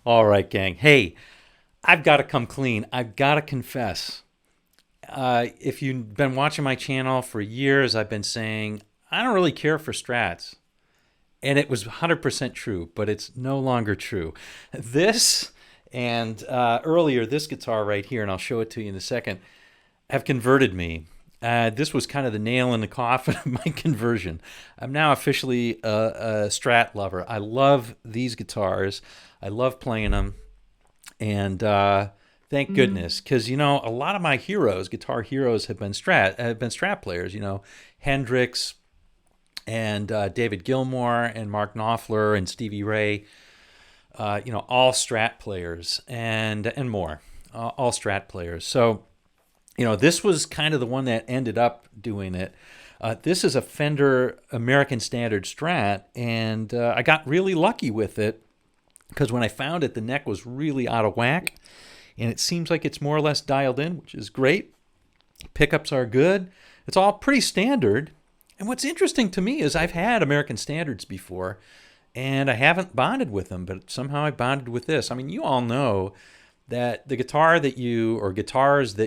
All right, gang. Hey, I've got to come clean. I've got to confess. If you've been watching my channel for years, I've been saying I don't really care for Strats. And it was 100% true, but it's no longer true. This and earlier, this guitar right here, and I'll show it to you in a second, have converted me. This was kind of the nail in the coffin of my conversion. I'm now officially a Strat lover. I love these guitars. I love playing them. And thank goodness, because a lot of my heroes, guitar heroes, have been Strat players. Hendrix and David Gilmour and Mark Knopfler and Stevie Ray. All Strat players and more, all Strat players. So this was kind of the one that ended up doing it. This is a Fender American Standard Strat, and I got really lucky with it because when I found it, the neck was really out of whack, and it seems like it's more or less dialed in, which is great. Pickups are good. It's all pretty standard. And what's interesting to me is I've had American Standards before, and I haven't bonded with them, but somehow I bonded with this. I mean, you all know that the guitars that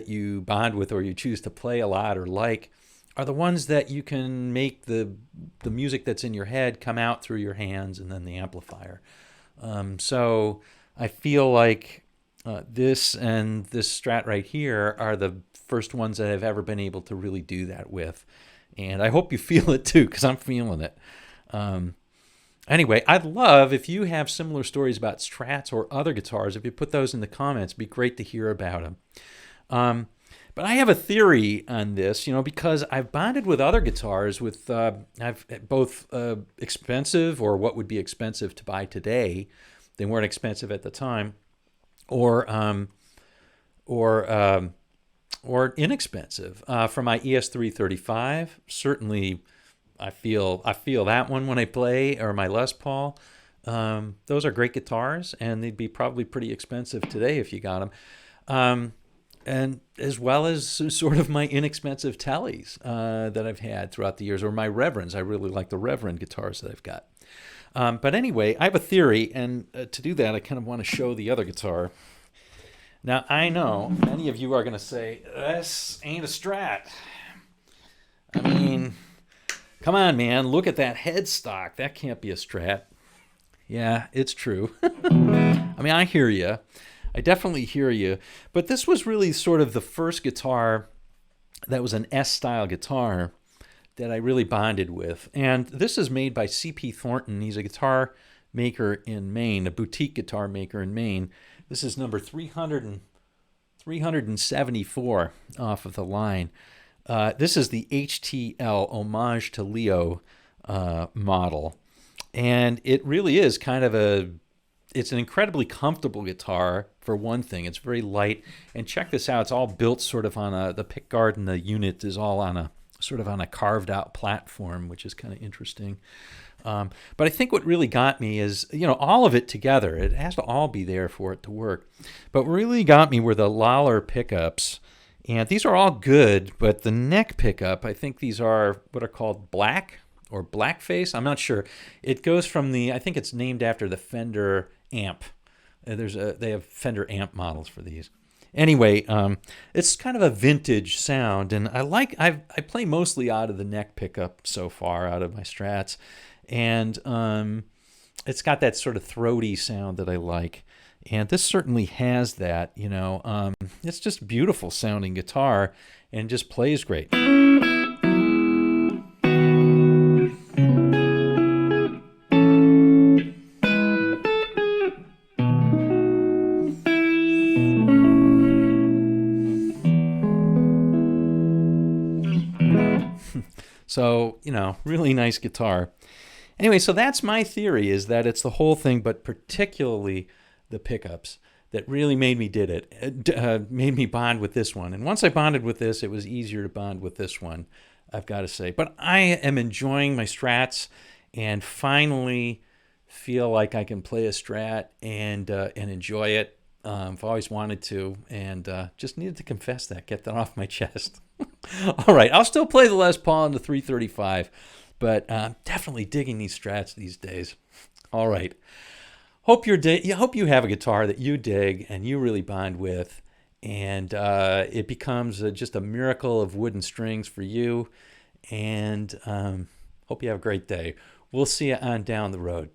you bond with or you choose to play a lot or like are the ones that you can make the music that's in your head come out through your hands and then the amplifier. So I feel like this and this Strat right here are the first ones that I've ever been able to really do that with. And I hope you feel it too, because I'm feeling it. Anyway, I'd love if you have similar stories about Strats or other guitars. If you put those in the comments, it'd be great to hear about them. But I have a theory on this, because I've bonded with other guitars with I've both expensive or what would be expensive to buy today. They weren't expensive at the time, or inexpensive. For my ES335, certainly I feel that one when I play, or my Les Paul. Those are great guitars, and they'd be probably pretty expensive today if you got them. And as well as sort of my inexpensive Tellies that I've had throughout the years, or my Reverends. I really like the Reverend guitars that I've got. But anyway, I have a theory, and to do that, I kind of want to show the other guitar. Now, I know many of you are going to say, this ain't a Strat. I mean, come on, man, look at that headstock. That can't be a Strat. Yeah, it's true. I mean, I hear you. I definitely hear you. But this was really sort of the first guitar that was an S-style guitar that I really bonded with. And this is made by C.P. Thornton. He's a guitar maker in Maine, a boutique guitar maker in Maine. This is number 374 off of the line. This is the HTL, Homage to Leo model. And it really is kind of it's an incredibly comfortable guitar, for one thing. It's very light. And check this out. It's all built sort of on the pickguard, and the unit is all on a sort of on a carved out platform, which is kind of interesting. But I think what really got me is, all of it together. It has to all be there for it to work. But what really got me were the Lawler pickups. And these are all good, but the neck pickup, I think these are what are called black or blackface. I'm not sure. It goes from I think it's named after the Fender amp. They have Fender amp models for these. Anyway, it's kind of a vintage sound, and I play mostly out of the neck pickup so far, out of my Strats, and it's got that sort of throaty sound that I like, and this certainly has that. It's just a beautiful sounding guitar, and just plays great. So, really nice guitar. Anyway, so that's my theory, is that it's the whole thing, but particularly the pickups that really made me made me bond with this one. And once I bonded with this, it was easier to bond with this one, I've got to say. But I am enjoying my Strats, and finally feel like I can play a Strat and enjoy it. I've always wanted to, and just needed to confess that, get that off my chest. All right, I'll still play the Les Paul and the 335, but definitely digging these Strats these days. All right. hope you have a guitar that you dig and you really bond with, and it becomes just a miracle of wooden strings for you. And hope you have a great day. We'll see you on down the road.